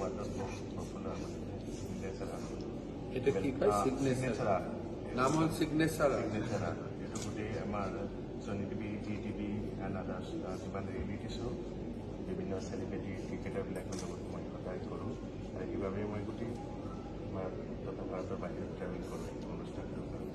ৱাৰ্ডত পপুলাৰ মানে চিগনেচাৰ এটা কি কয় সিগনেচাৰ নাম হল সিগনেচাৰ চিগনেচাৰ এইটো গোটেই আমাৰ Sony TV G TV and others যিমান ৰিয়েলিটি শ্ব' বিভিন্ন চেলিব্ৰিটি ক্ৰিকেটাৰবিলাকৰ লগত মই সদায় কৰোঁ আৰু সেইবাবে মই গোটেই আমাৰ তথা ভাৰতৰ বাহিৰত ট্ৰেভেল কৰোঁ অনুষ্ঠানটোৰ কাৰণে।